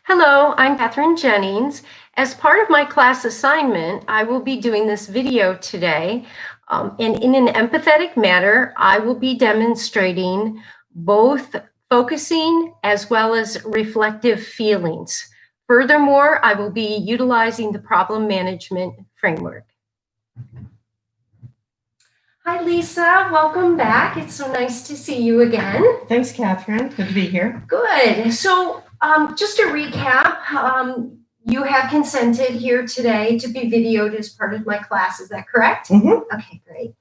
Hello, I'm Catherine Jennings. As part of my class assignment, I will be doing this video today. And in an empathetic manner, I will be demonstrating both focusing as well as reflective feelings. Furthermore, I will be utilizing the problem management framework. Hi, Lisa. Welcome back. It's so nice to see you again. Thanks, Catherine. Good to be here. Good. So just to recap, you have consented here today to be videoed as part of my class. Is that correct? Mm-hmm. Okay, great.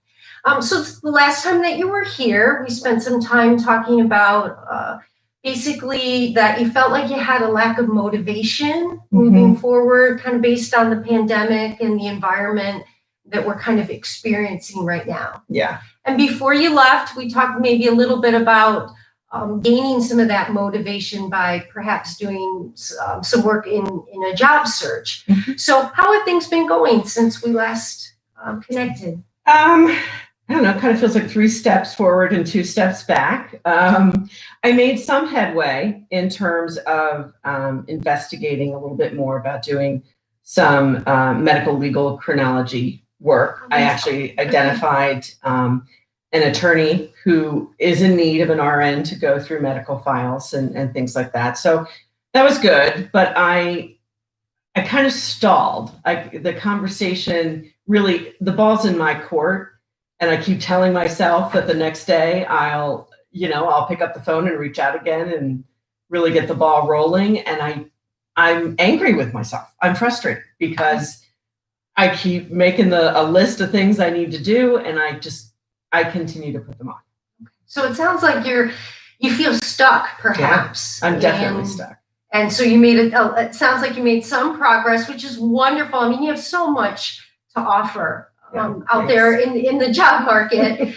So the last time that you were here, we spent some time talking about basically that you felt like you had a lack of motivation moving forward, kind of based on the pandemic and the environment that we're kind of experiencing right now. Yeah. And before you left, we talked maybe a little bit about gaining some of that motivation by perhaps doing some work in a job search. So how have things been going since we last connected? I don't know, it kind of feels like 3 steps forward and 2 steps back. I made some headway in terms of investigating a little bit more about doing some medical legal chronology work. I actually identified an attorney who is in need of an RN to go through medical files and things like that. So that was good, but I kind of stalled. The conversation really, the ball's in my court, and I keep telling myself that the next day I'll pick up the phone and reach out again and really get the ball rolling. And I'm angry with myself. I'm frustrated because I keep making a list of things I need to do, and I continue to put them off. So it sounds like you feel stuck, perhaps. Yeah, I'm definitely stuck. And so you made it sounds like you made some progress, which is wonderful. I mean, you have so much to offer out there in the job market,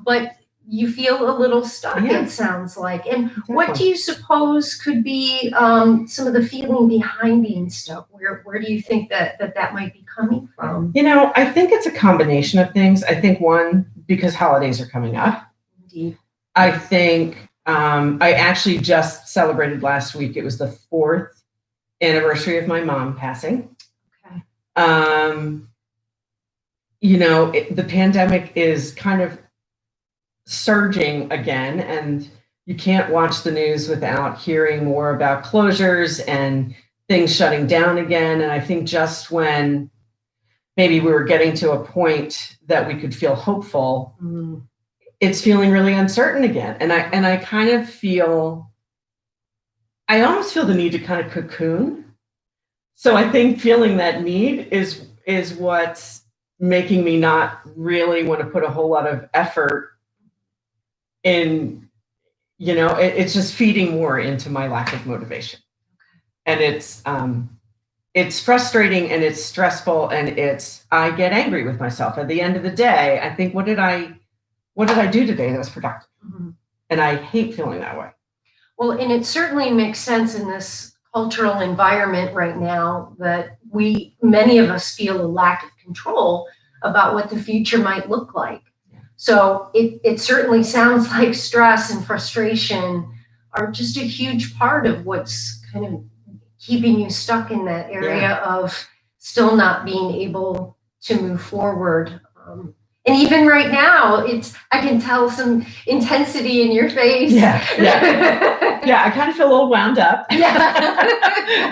but you feel a little stuck, it sounds like. And what do you suppose could be some of the feeling behind being stuck? Where do you think that might be coming from? I think it's a combination of things. I think one, because holidays are coming up. Indeed. I think I actually just celebrated last week. It was the 4th anniversary of my mom passing. Okay. The pandemic is kind of surging again, and you can't watch the news without hearing more about closures and things shutting down again. And I think just when maybe we were getting to a point that we could feel hopeful, it's feeling really uncertain again. And I kind of I almost feel the need to kind of cocoon. So I think feeling that need is what's making me not really want to put a whole lot of effort in, it's just feeding more into my lack of motivation. And it's frustrating, and it's stressful, and I get angry with myself. At the end of the day, I think, what did I do today that was productive? And I hate feeling that way. Well, and it certainly makes sense in this cultural environment right now that many of us feel a lack of control about what the future might look like. So it certainly sounds like stress and frustration are just a huge part of what's kind of keeping you stuck in that area of still not being able to move forward. And even right now, I can tell some intensity in your face. Yeah, I kind of feel a little wound up.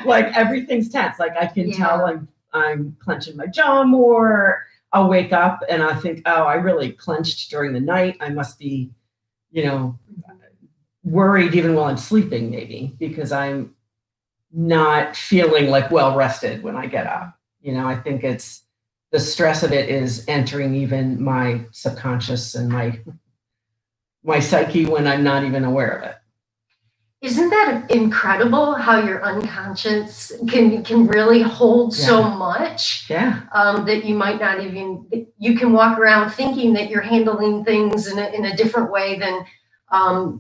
Like everything's tense. Like I can tell I'm clenching my jaw more. I'll wake up and I think, oh, I really clenched during the night. I must be, worried even while I'm sleeping, maybe, because I'm not feeling like well rested when I get up. I think it's the stress of it is entering even my subconscious and my psyche when I'm not even aware of it. Isn't that incredible how your unconscious can really hold so much that you might not even, you can walk around thinking that you're handling things in a different way than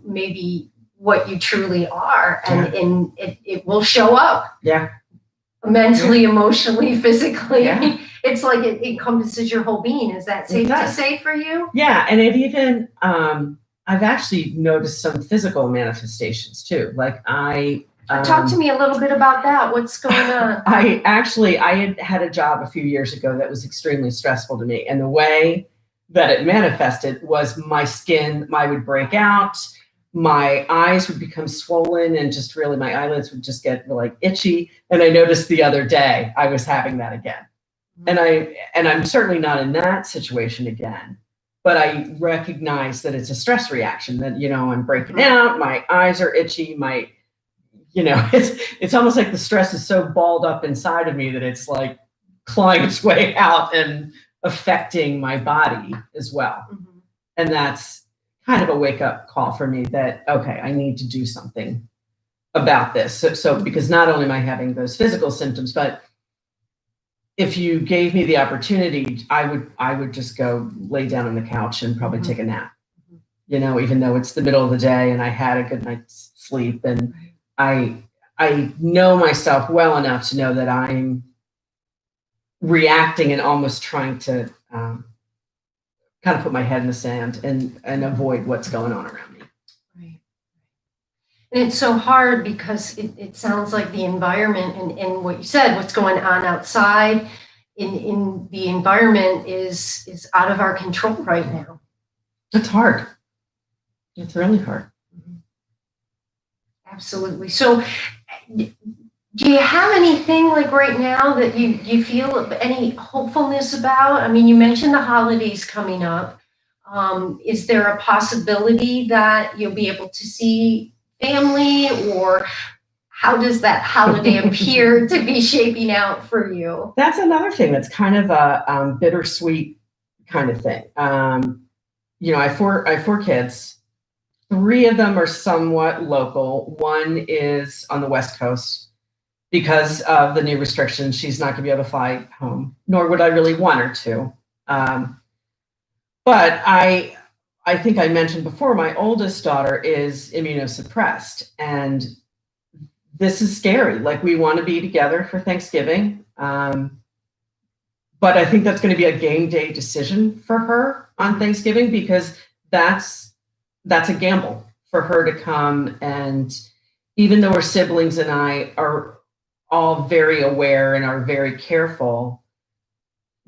maybe what you truly are, and it will show up mentally, emotionally, physically. It's like it encompasses your whole being. Is that safe to say for you? Yeah, and it even I've actually noticed some physical manifestations too. Like I Talk to me a little bit about that. What's going on? I had a job a few years ago that was extremely stressful to me. And the way that it manifested was my skin, would break out, my eyes would become swollen, and just really my eyelids would just get like itchy. And I noticed the other day I was having that again. And I'm certainly not in that situation again, but I recognize that it's a stress reaction that, I'm breaking out, my eyes are itchy, it's almost like the stress is so balled up inside of me that it's like clawing its way out and affecting my body as well. Mm-hmm. And that's kind of a wake up call for me that, okay, I need to do something about this. So because not only am I having those physical symptoms, but if you gave me the opportunity, I would just go lay down on the couch and probably take a nap, even though it's the middle of the day and I had a good night's sleep. And I know myself well enough to know that I'm reacting and almost trying to kind of put my head in the sand and avoid what's going on around me. Right. And it's so hard because it sounds like the environment and what you said, what's going on outside in the environment is out of our control right now. It's hard. It's really hard. Absolutely. So do you have anything like right now that you feel any hopefulness about? I mean, you mentioned the holidays coming up. Is there a possibility that you'll be able to see family, or how does that holiday appear to be shaping out for you? That's another thing that's kind of a bittersweet kind of thing. I have four kids. 3 of them are somewhat local. One is on the West Coast. Because of the new restrictions, she's not going to be able to fly home, nor would I really want her to. But I think I mentioned before, my oldest daughter is immunosuppressed, and this is scary. Like, we want to be together for Thanksgiving, but I think that's going to be a game day decision for her on Thanksgiving, because that's a gamble for her to come. And even though her siblings and I are all very aware and are very careful,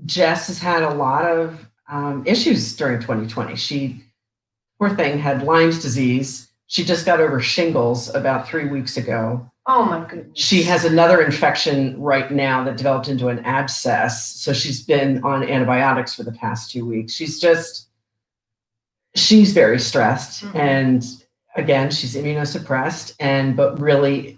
Jess has had a lot of issues during 2020. She, poor thing, had Lyme's disease. She just got over shingles about 3 weeks ago. Oh my goodness. She has another infection right now that developed into an abscess. So she's been on antibiotics for the past 2 weeks. She's very stressed. Mm-hmm. And again, she's immunosuppressed, but really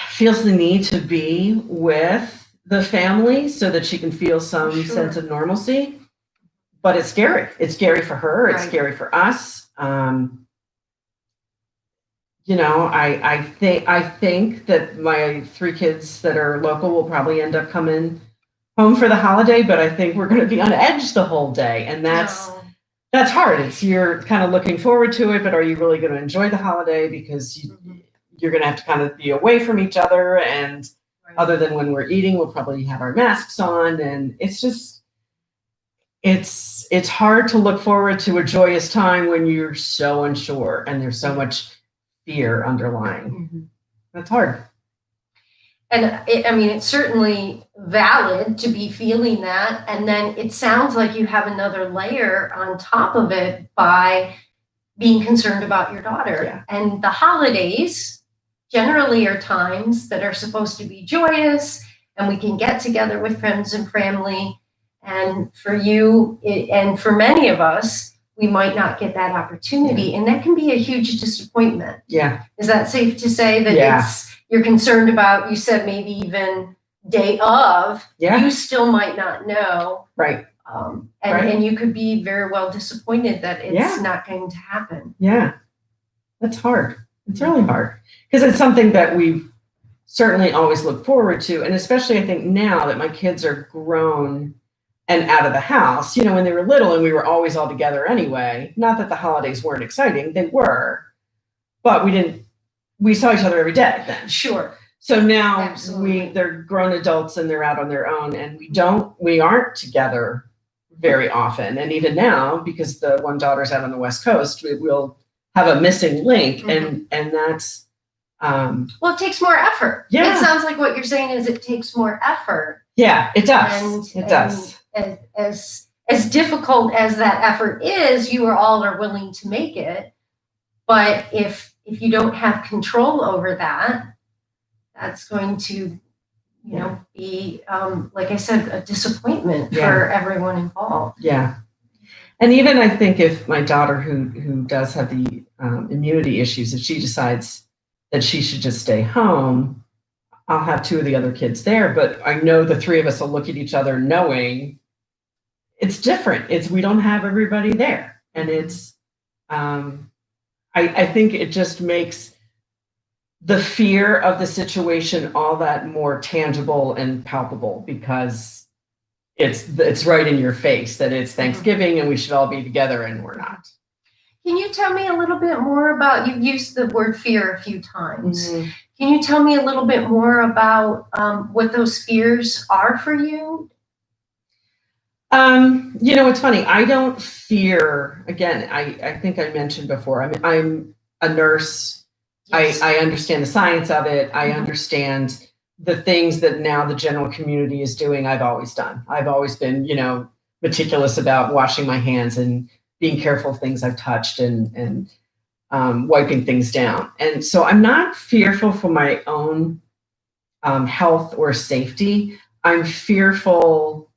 feels the need to be with the family so that she can feel some sense of normalcy. But it's scary. It's scary for her. It's scary for us. I think that my 3 kids that are local will probably end up coming home for the holiday, but I think we're going to be on edge the whole day. And that's hard. You're kind of looking forward to it, but are you really going to enjoy the holiday? Because you're going to have to kind of be away from each other. And other than when we're eating, we'll probably have our masks on. And it's just, it's hard to look forward to a joyous time when you're so unsure and there's so much fear underlying. Mm-hmm. That's hard. And it's certainly valid to be feeling that. And then it sounds like you have another layer on top of it by being concerned about your daughter. Yeah. And the holidays generally are times that are supposed to be joyous, and we can get together with friends and family. And for you, and for many of us, we might not get that opportunity. And that can be a huge disappointment. Yeah. Is that safe to say that you're concerned about? You said maybe even day of, you still might not know. Right. And you could be very well disappointed that it's not going to happen. Yeah. That's hard. It's really hard, because it's something that we've certainly always looked forward to. And especially I think now that my kids are grown and out of the house, when they were little and we were always all together anyway, not that the holidays weren't exciting, they were, but we saw each other every day then. Sure. So now they're grown adults and they're out on their own, and we aren't together very often. And even now, because the one daughter's out on the West Coast, we'll have a missing link. Mm-hmm. And Well, it takes more effort. Yeah. It sounds like what you're saying is it takes more effort. Yeah, it does. It does. And as difficult as that effort is, you all are willing to make it. But if you don't have control over that, that's going to, be, like I said, a disappointment for everyone involved. Yeah. And even I think if my daughter who does have the immunity issues, if she decides that she should just stay home, I'll have two of the other kids there, but I know the three of us will look at each other knowing it's different. We don't have everybody there. And it's, I think it just makes the fear of the situation all that more tangible and palpable because it's right in your face that it's Thanksgiving and we should all be together and we're not. Can you tell me a little bit more about, you've used the word fear a few times. Mm-hmm. Can you tell me a little bit more about what those fears are for you? It's funny. I don't fear, again, I think I mentioned before, I'm a nurse. Yes. I understand the science of it. I understand the things that now the general community is doing. I've always done. I've always been, meticulous about washing my hands and being careful of things I've touched and wiping things down. And so I'm not fearful for my own health or safety. I'm fearful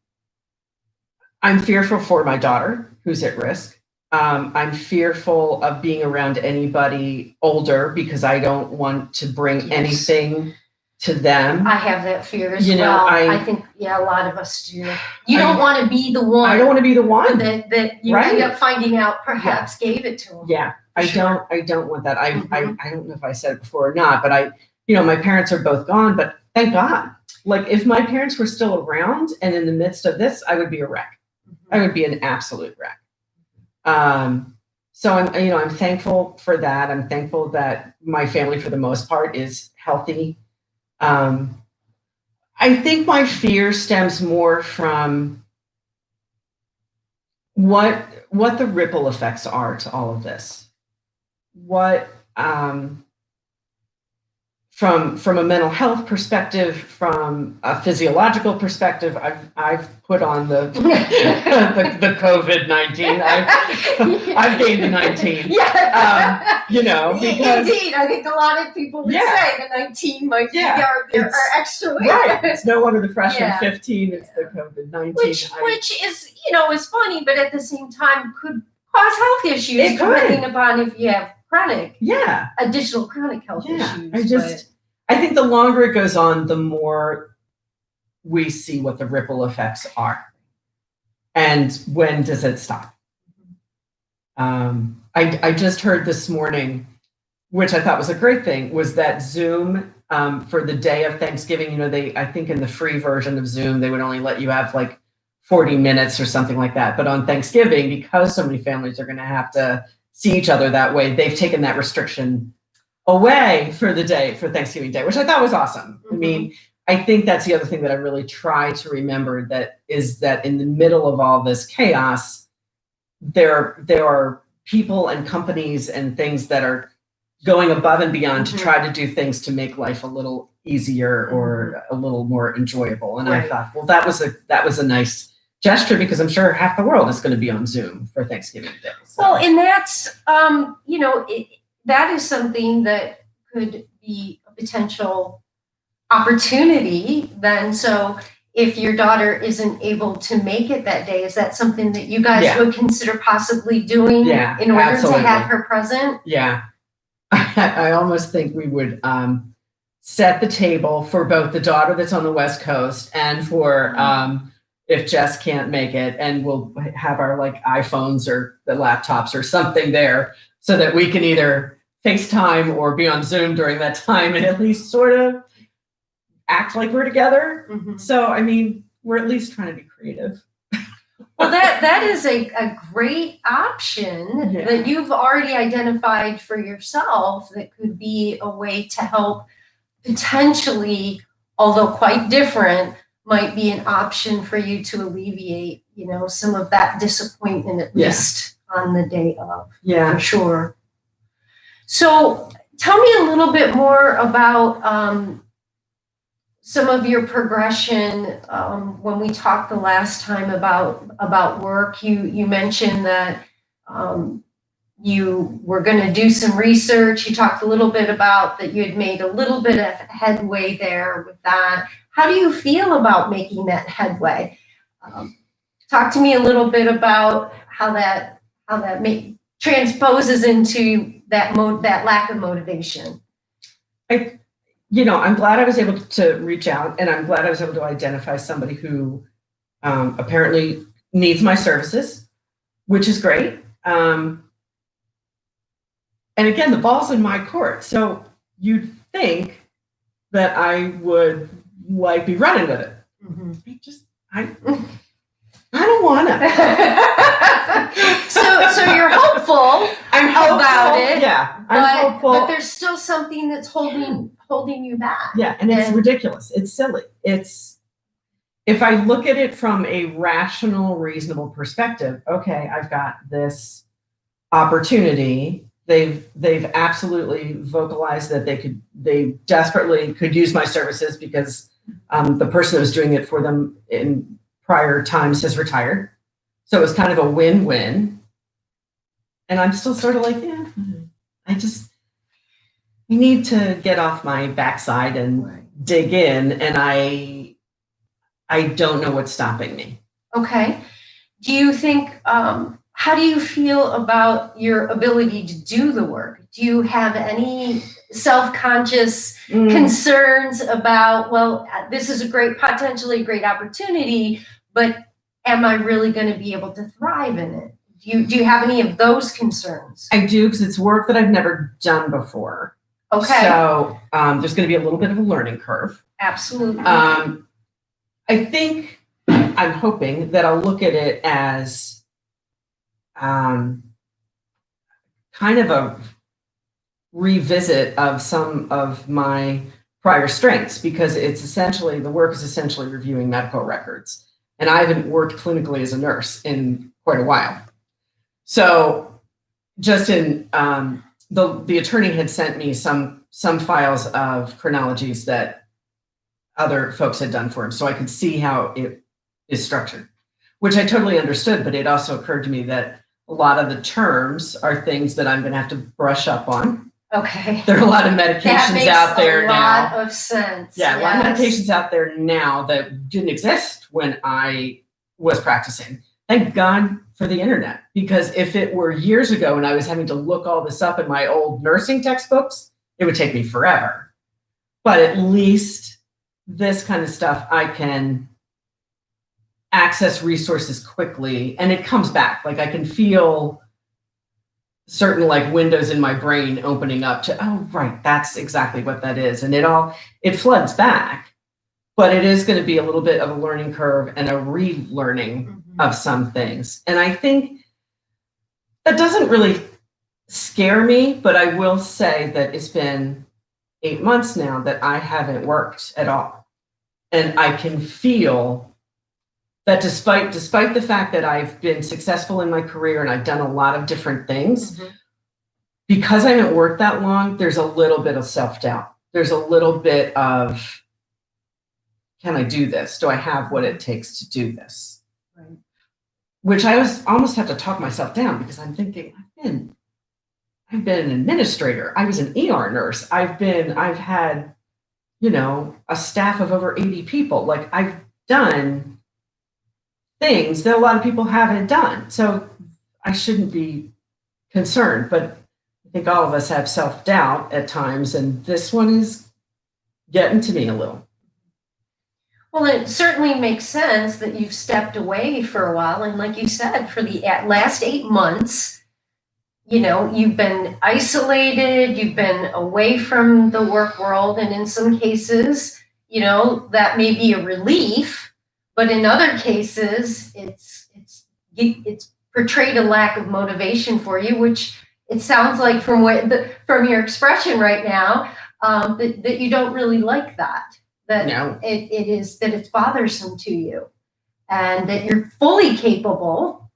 for my daughter who's at risk. I'm fearful of being around anybody older because I don't want to bring anything to them. I have that fear as well. I think, a lot of us do. You don't want to be the one. I don't want to be the one that you end up finding out perhaps gave it to them. Yeah, I don't want that. I don't know if I said it before or not, but my parents are both gone, but thank God. Like if my parents were still around and in the midst of this, I would be a wreck. I would be an absolute wreck. So I'm thankful for that. I'm thankful that my family, for the most part, is healthy. I think my fear stems more from what the ripple effects are to all of this. What from a mental health perspective, from a physiological perspective, I've put on the COVID-19. I've gained the 19. Yeah. Because indeed, I think a lot of people would say the 19 might be our extra weight. Right. It's no wonder the freshman 15. It's the COVID-19. Which is is funny, but at the same time could cause health issues depending upon if you have additional chronic health issues. I think the longer it goes on, the more we see what the ripple effects are. And when does it stop? I just heard this morning, which I thought was a great thing, was that Zoom for the day of Thanksgiving, I think in the free version of Zoom, they would only let you have like 40 minutes or something like that. But on Thanksgiving, because so many families are going to have to see each other that way, they've taken that restriction away for the day, for Thanksgiving Day, which I thought was awesome. Mm-hmm. I mean, I think that's the other thing that I really try to remember, that in the middle of all this chaos, there are people and companies and things that are going above and beyond to try to do things to make life a little easier or a little more enjoyable. And I thought, well, that was a nice gesture, because I'm sure half the world is going to be on Zoom for Thanksgiving Day. So. Well, and that's, that is something that could be a potential opportunity then. So if your daughter isn't able to make it that day, is that something that you guys would consider possibly doing in order to have her present? Yeah. I almost think we would set the table for both the daughter that's on the West Coast and for if Jess can't make it, and we'll have our iPhones or the laptops or something there so that we can either FaceTime or be on Zoom during that time and at least sort of act like we're together. Mm-hmm. So, I mean, we're at least trying to be creative. Well, that is a great option that you've already identified for yourself that could be a way to help potentially, although quite different, might be an option for you to alleviate, some of that disappointment, at least on the day of. Yeah, for sure. So Tell me a little bit more about some of your progression. When we talked the last time about work, you mentioned that you were going to do some research. You talked a little bit about that you had made a little bit of headway there with that. How do you feel about making that headway? Talk to me a little bit about how that transposes into that lack of motivation. I'm glad I was able to reach out, and I'm glad I was able to identify somebody who apparently needs my services, which is great. And again, the ball's in my court. So you'd think that I would be running with it. Mm-hmm. I don't want to. So you're hopeful. I'm hopeful about it. Yeah, I'm hopeful. But there's still something that's holding you back. Yeah, and it's ridiculous. It's silly. If I look at it from a rational, reasonable perspective, okay, I've got this opportunity. They've absolutely vocalized that they desperately could use my services because the person that was doing it for them in prior times has retired. So it was kind of a win-win. And I'm still sort of like, yeah, I need to get off my backside and dig in. And I don't know what's stopping me. Okay. Do you think, how do you feel about your ability to do the work? Do you have any self-conscious concerns about, well, this is potentially a great opportunity, but am I really going to be able to thrive in it? Do you have any of those concerns? I do, because it's work that I've never done before. Okay. So there's going to be a little bit of a learning curve. Absolutely. I'm hoping that I'll look at it as kind of a revisit of some of my prior strengths, because the work is essentially reviewing medical records. And I haven't worked clinically as a nurse in quite a while. So just in the attorney had sent me some files of chronologies that other folks had done for him, so I could see how it is structured, which I totally understood. But it also occurred to me that a lot of the terms are things that I'm going to have to brush up on. Okay. There are a lot of medications out there now. That makes a lot of sense. Yeah, a lot of medications out there now that didn't exist when I was practicing. Thank God for the internet, because if it were years ago and I was having to look all this up in my old nursing textbooks, it would take me forever. But at least this kind of stuff, I can access resources quickly, and it comes back. Like I can feel certain windows in my brain opening up to, oh, right, that's exactly what that is. And it floods back, but it is going to be a little bit of a learning curve and a relearning of some things. And I think that doesn't really scare me, but I will say that it's been 8 months now that I haven't worked at all. And I can feel that despite the fact that I've been successful in my career and I've done a lot of different things, because I haven't worked that long, there's a little bit of self-doubt. There's a little bit of, can I do this? Do I have what it takes to do this? Right. Which I almost have to talk myself down, because I'm thinking, I've been an administrator. I was an ER nurse. I've had, a staff of over 80 people. I've done things that a lot of people haven't done. So I shouldn't be concerned, but I think all of us have self-doubt at times, and this one is getting to me a little. Well, it certainly makes sense that you've stepped away for a while. And like you said, for the last 8 months, you've been isolated, you've been away from the work world. And in some cases, that may be a relief. But in other cases, it's portrayed a lack of motivation for you, which it sounds like from your expression right now, that you don't really like that. That no. It's bothersome to you, and that you're fully capable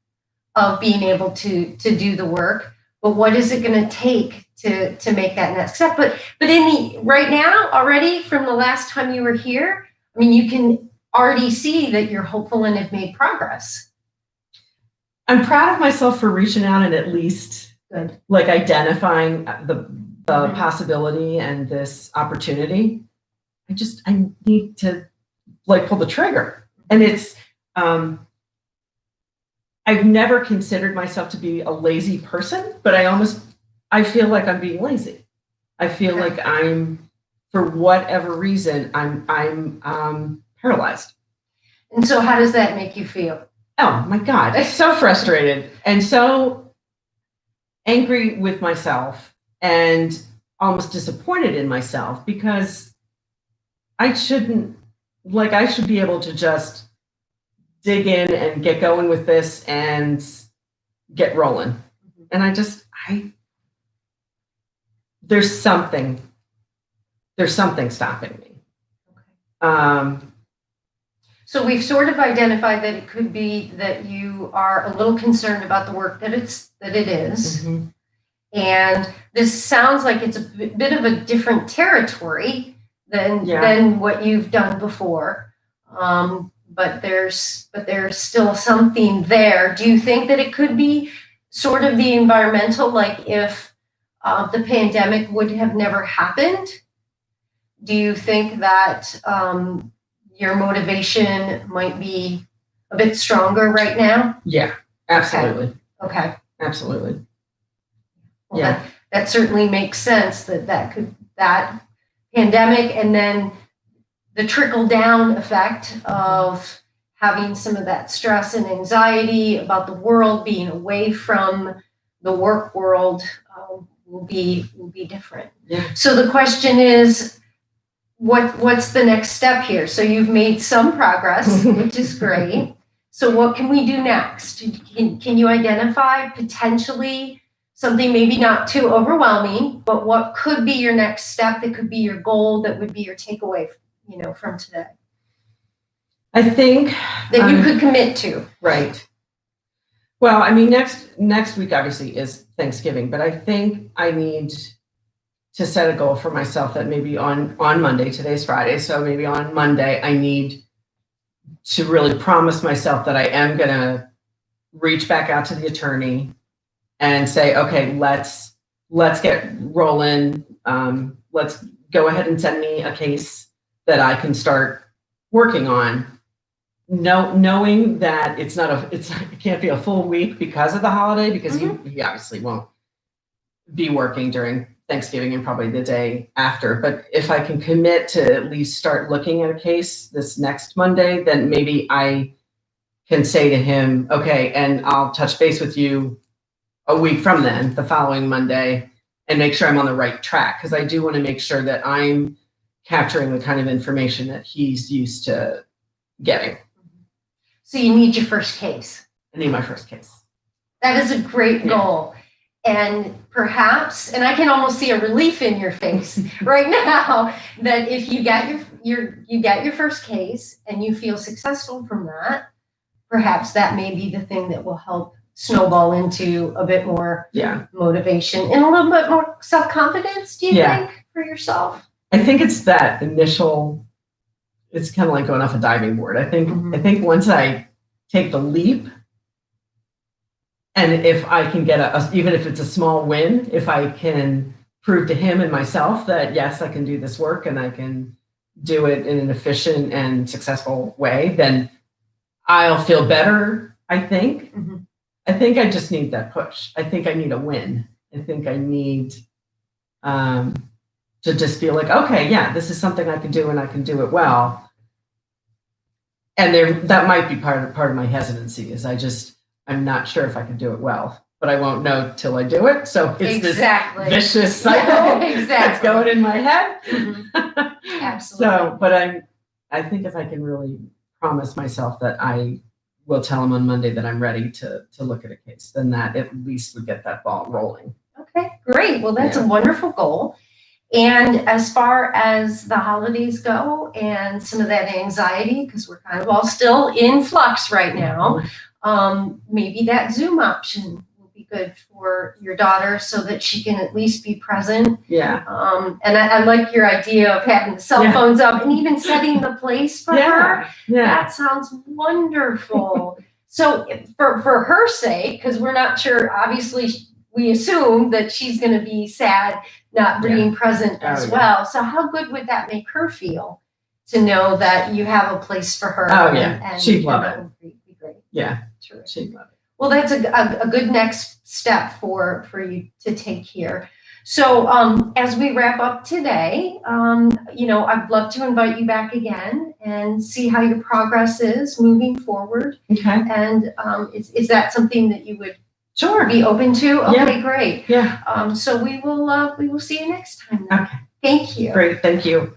of being able to do the work. But what is it going to take to make that next step. But right now, already from the last time you were here, I mean, you can already see that you're hopeful and have made progress. I'm proud of myself for reaching out and at least Good. like identifying the possibility and this opportunity. I need to like pull the trigger. And it's, I've never considered myself to be a lazy person, but I feel like I'm being lazy. I feel like for whatever reason, I'm paralyzed. And so how does that make you feel? Oh my God, so frustrated and so angry with myself and almost disappointed in myself because I should be able to just dig in and get going with this and get rolling. And there's something stopping me. So we've sort of identified that it could be that you are a little concerned about the work that it is. Mm-hmm. And this sounds like it's a bit of a different territory than what you've done before. But there's still something there. Do you think that it could be sort of the environmental, like if the pandemic would have never happened? Do you think that your motivation might be a bit stronger right now? Yeah, absolutely. Okay. Absolutely. Well, yeah. That certainly makes sense that pandemic and then the trickle down effect of having some of that stress and anxiety about the world being away from the work world will be different. Yeah. So the question is, what's the next step here? So you've made some progress, which is great. So what can we do next? Can you identify potentially something maybe not too overwhelming, but what could be your next step that could be your goal, that would be your takeaway, from today? I think that you could commit to. Right. Well, I mean, next week obviously is Thanksgiving, but I think I need to set a goal for myself that maybe on Monday, today's Friday, so maybe on Monday, I need to really promise myself that I am going to reach back out to the attorney and say, okay, let's get rolling. Let's go ahead and send me a case that I can start working on. Knowing that it can't be a full week because of the holiday, because he obviously won't be working during Thanksgiving and probably the day after. But if I can commit to at least start looking at a case this next Monday, then maybe I can say to him, okay, and I'll touch base with you a week from then, the following Monday, and make sure I'm on the right track. Because I do want to make sure that I'm capturing the kind of information that he's used to getting. So you need your first case. I need my first case. That is a great goal. And perhaps, and I can almost see a relief in your face right now, that if you get your first case and you feel successful from that, perhaps that may be the thing that will help snowball into a bit more motivation and a little bit more self-confidence, do you think, for yourself? I think it's that initial, it's kind of like going off a diving board. I think once I take the leap, and if I can get even if it's a small win, if I can prove to him and myself that, yes, I can do this work and I can do it in an efficient and successful way, then I'll feel better, I think. Mm-hmm. I think I just need that push. I think I need a win. I think I need to just feel like, okay, yeah, this is something I can do and I can do it well. And that might be part of my hesitancy is I'm not sure if I can do it well, but I won't know till I do it. So it's this vicious cycle that's going in my head. Mm-hmm. Absolutely. So, but I think if I can really promise myself that I will tell him on Monday that I'm ready to look at a case, then that at least would get that ball rolling. Okay, great. Well, that's a wonderful goal. And as far as the holidays go and some of that anxiety, because we're kind of all still in flux right now, maybe that Zoom option will be be good for your daughter so that she can at least be present. Yeah. And I like your idea of having the cell Yeah. phones up and even setting the place for her. Yeah. Yeah. That sounds wonderful. So for her sake, because we're not sure, obviously we assume that she's going to be sad not being present as well. So how good would that make her feel to know that you have a place for her? Oh, yeah. She'd love it. That would be great. Yeah. Terrific. She'd love it. Well, that's a good next step for you to take here. So as we wrap up today, I'd love to invite you back again and see how your progress is moving forward. Okay. And is that something that you would Sure. be open to? Okay, Yeah. great. Yeah. So we will see you next time then. Okay. Thank you. Great. Thank you.